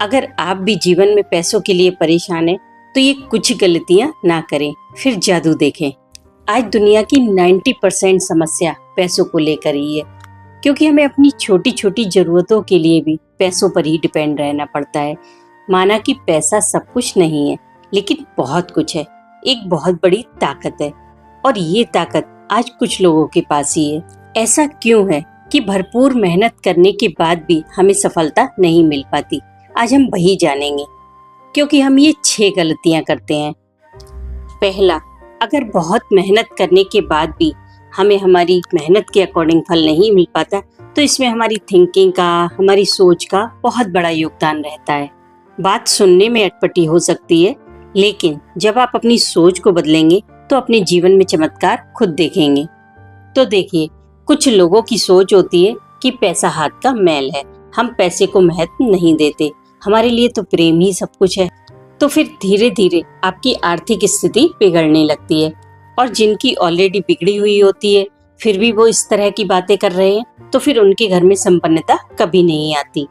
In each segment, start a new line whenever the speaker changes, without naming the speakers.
अगर आप भी जीवन में पैसों के लिए परेशान हैं, तो ये कुछ गलतियां ना करें, फिर जादू देखें। आज दुनिया की 90% समस्या पैसों को लेकर ही है, क्योंकि हमें अपनी छोटी छोटी जरूरतों के लिए भी पैसों पर ही डिपेंड रहना पड़ता है। माना कि पैसा सब कुछ नहीं है, लेकिन बहुत कुछ है, एक बहुत बड़ी ताकत है, और ये ताकत आज कुछ लोगों के पास ही है। ऐसा क्यों है कि भरपूर मेहनत करने के बाद भी हमें सफलता नहीं मिल पाती? आज हम वही जानेंगे, क्योंकि हम ये 6 गलतियां करते हैं। पहला, अगर बहुत मेहनत करने के बाद भी हमें हमारी मेहनत के अकॉर्डिंग फल नहीं मिल पाता, तो इसमें हमारी थिंकिंग का, हमारी सोच का बहुत बड़ा योगदान रहता है। बात सुनने में अटपटी हो सकती है, लेकिन जब आप अपनी सोच को बदलेंगे तो अपने जीवन में चमत्कार खुद देखेंगे। तो देखिए, कुछ लोगों की सोच होती है कि पैसा हाथ का मैल है, हम पैसे को महत्व नहीं देते, हमारे लिए तो प्रेम ही सब कुछ है। तो फिर धीरे धीरे आपकी आर्थिक स्थिति बिगड़ने लगती है, और जिनकी ऑलरेडी बिगड़ी हुई होती है फिर भी वो इस तरह की बातें कर रहे हैं, तो फिर उनके घर में संपन्नता कभी नहीं आती।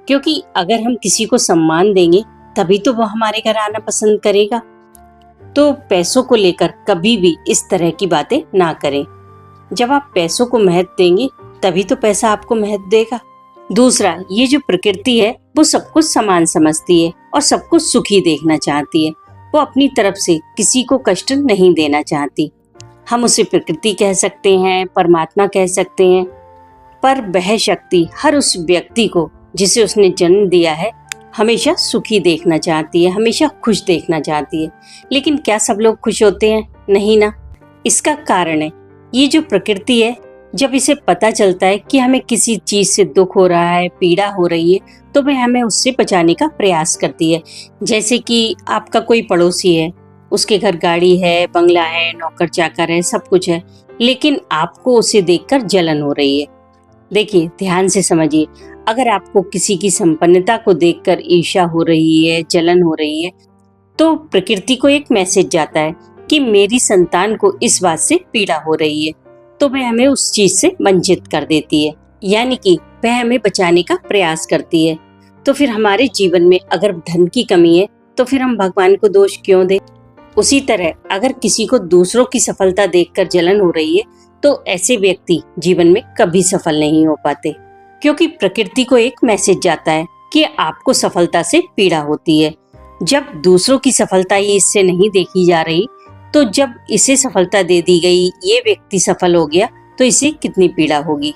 क्योंकि अगर हम किसी को सम्मान देंगे तभी तो वो हमारे घर आना पसंद करेगा। तो पैसों को लेकर कभी भी इस तरह की बातें ना करें। जब आप पैसों को महत्व देंगे तभी तो पैसा आपको महत्व देगा। दूसरा, ये जो प्रकृति है वो सब कुछ समान समझती है और सबको सुखी देखना चाहती है। वो अपनी तरफ से किसी को कष्ट नहीं देना चाहती। हम उसे प्रकृति कह सकते हैं, परमात्मा कह सकते हैं, पर वह शक्ति हर उस व्यक्ति को जिसे उसने जन्म दिया है हमेशा सुखी देखना चाहती है, हमेशा खुश देखना चाहती है। लेकिन क्या सब लोग खुश होते हैं? नहीं ना। इसका कारण है, ये जो प्रकृति है, जब इसे पता चलता है कि हमें किसी चीज से दुख हो रहा है, पीड़ा हो रही है, तो वह हमें उससे बचाने का प्रयास करती है। जैसे कि आपका कोई पड़ोसी है, उसके घर गाड़ी है, बंगला है, नौकर चाकर है, सब कुछ है, लेकिन आपको उसे देखकर जलन हो रही है। देखिए, ध्यान से समझिए, अगर आपको किसी की संपन्नता को देखकर ईर्ष्या हो रही है, जलन हो रही है, तो प्रकृति को एक मैसेज जाता है कि मेरी संतान को इस बात से पीड़ा हो रही है, तो वह हमें उस चीज से वंचित कर देती है, यानी कि वह हमें बचाने का प्रयास करती है। तो फिर हमारे जीवन में अगर धन की कमी है, तो फिर हम भगवान को दोष क्यों दें? उसी तरह अगर किसी को दूसरों की सफलता देखकर जलन हो रही है, तो ऐसे व्यक्ति जीवन में कभी सफल नहीं हो पाते, क्योंकि प्रकृति को एक मैसेज जाता है कि आपको सफलता से पीड़ा होती है। जब दूसरों की सफलता ही इससे नहीं देखी जा रही, तो जब इसे सफलता दे दी गई, ये व्यक्ति सफल हो गया, तो इसे कितनी पीड़ा होगी।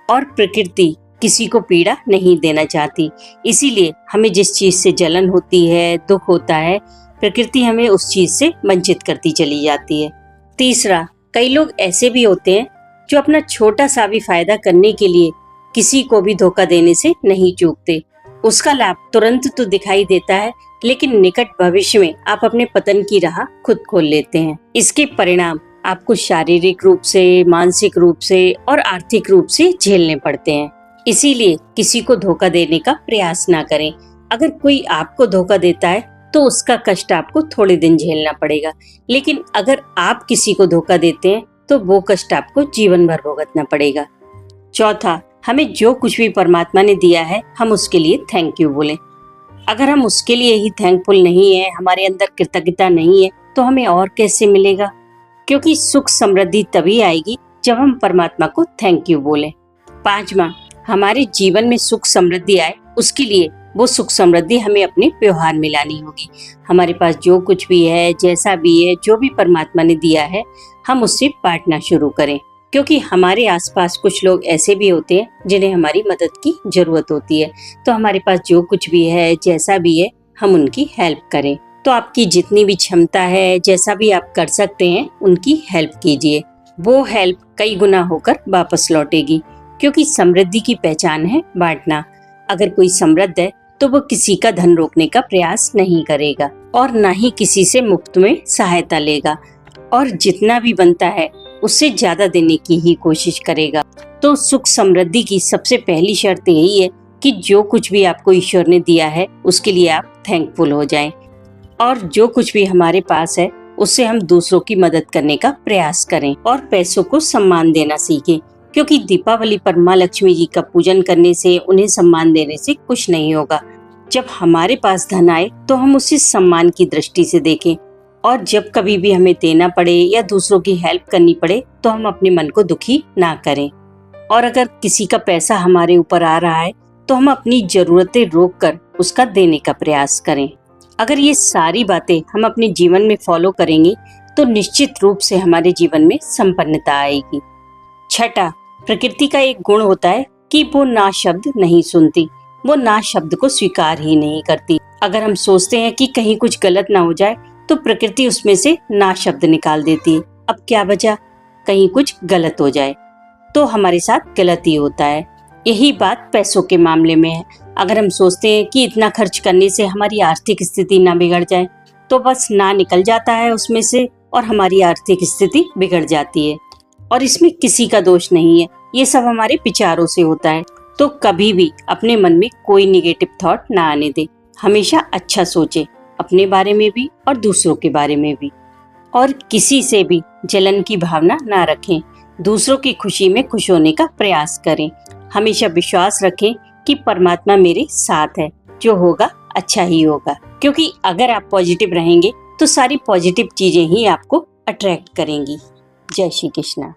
और प्रकृति किसी को पीड़ा नहीं देना चाहती, इसीलिए हमें जिस चीज से जलन होती है, दुख होता है, प्रकृति हमें उस चीज से वंचित करती चली जाती है। तीसरा, कई लोग ऐसे भी होते हैं जो अपना छोटा सा भी फायदा करने के लिए किसी को भी धोखा देने से नहीं चूकते। उसका लाभ तुरंत तो दिखाई देता है, लेकिन निकट भविष्य में आप अपने पतन की राह खुद खोल लेते हैं। इसके परिणाम आपको शारीरिक रूप से, मानसिक रूप से और आर्थिक रूप से झेलने पड़ते हैं। इसीलिए किसी को धोखा देने का प्रयास ना करें। अगर कोई आपको धोखा देता है तो उसका कष्ट आपको थोड़े दिन झेलना पड़ेगा, लेकिन अगर आप किसी को धोखा देते हैं तो वो कष्ट आपको जीवन भर भुगतना पड़ेगा। चौथा, हमें जो कुछ भी परमात्मा ने दिया है, हम उसके लिए थैंक यू बोलें। अगर हम उसके लिए ही थैंकफुल नहीं है, हमारे अंदर कृतज्ञता नहीं है, तो हमें और कैसे मिलेगा? क्योंकि सुख समृद्धि तभी आएगी जब हम परमात्मा को थैंक यू बोलें। पांचवा, हमारे जीवन में सुख समृद्धि आए, उसके लिए वो सुख समृद्धि हमें अपने व्यवहार में लानी होगी। हमारे पास जो कुछ भी है, जैसा भी है, जो भी परमात्मा ने दिया है, हम उससे बांटना शुरू करें। क्योंकि हमारे आसपास कुछ लोग ऐसे भी होते हैं जिन्हें हमारी मदद की जरूरत होती है, तो हमारे पास जो कुछ भी है, जैसा भी है, हम उनकी हेल्प करें। तो आपकी जितनी भी क्षमता है, जैसा भी आप कर सकते हैं, उनकी हेल्प कीजिए। वो हेल्प कई गुना होकर वापस लौटेगी, क्योंकि समृद्धि की पहचान है बांटना। अगर कोई समृद्ध है तो वो किसी का धन रोकने का प्रयास नहीं करेगा, और न ही किसी से मुफ्त में सहायता लेगा, और जितना भी बनता है उससे ज्यादा देने की ही कोशिश करेगा। तो सुख समृद्धि की सबसे पहली शर्त यही है कि जो कुछ भी आपको ईश्वर ने दिया है उसके लिए आप थैंकफुल हो जाएं, और जो कुछ भी हमारे पास है उससे हम दूसरों की मदद करने का प्रयास करें, और पैसों को सम्मान देना सीखें। क्योंकि दीपावली पर माँ लक्ष्मी जी का पूजन करने से, उन्हें सम्मान देने से कुछ नहीं होगा। जब हमारे पास धन आए तो हम उसे सम्मान की दृष्टि से देखें, और जब कभी भी हमें देना पड़े या दूसरों की हेल्प करनी पड़े तो हम अपने मन को दुखी ना करें। और अगर किसी का पैसा हमारे ऊपर आ रहा है तो हम अपनी जरूरतें रोककर उसका देने का प्रयास करें। अगर ये सारी बातें हम अपने जीवन में फॉलो करेंगे तो निश्चित रूप से हमारे जीवन में संपन्नता आएगी। छठा, प्रकृति का एक गुण होता है कि वो ना शब्द नहीं सुनती, वो ना शब्द को स्वीकार ही नहीं करती। अगर हम सोचते हैं कि कहीं कुछ गलत ना हो जाए तो प्रकृति उसमें से ना शब्द निकाल देती है। अब क्या बचा, कहीं कुछ गलत हो जाए तो हमारे साथ गलत ही होता है। यही बात पैसों के मामले में है। अगर हम सोचते हैं कि इतना खर्च करने से हमारी आर्थिक स्थिति ना बिगड़ जाए तो बस ना निकल जाता है उसमें से और हमारी आर्थिक स्थिति बिगड़ जाती है। और इसमें किसी का दोष नहीं है, ये सब हमारे विचारों से होता है। तो कभी भी अपने मन में कोई निगेटिव थॉट ना आने दे, हमेशा अच्छा सोचे, अपने बारे में भी और दूसरों के बारे में भी। और किसी से भी जलन की भावना ना रखें, दूसरों की खुशी में खुश होने का प्रयास करें। हमेशा विश्वास रखें कि परमात्मा मेरे साथ है, जो होगा अच्छा ही होगा। क्योंकि अगर आप पॉजिटिव रहेंगे तो सारी पॉजिटिव चीजें ही आपको अट्रैक्ट करेंगी। जय श्री कृष्णा।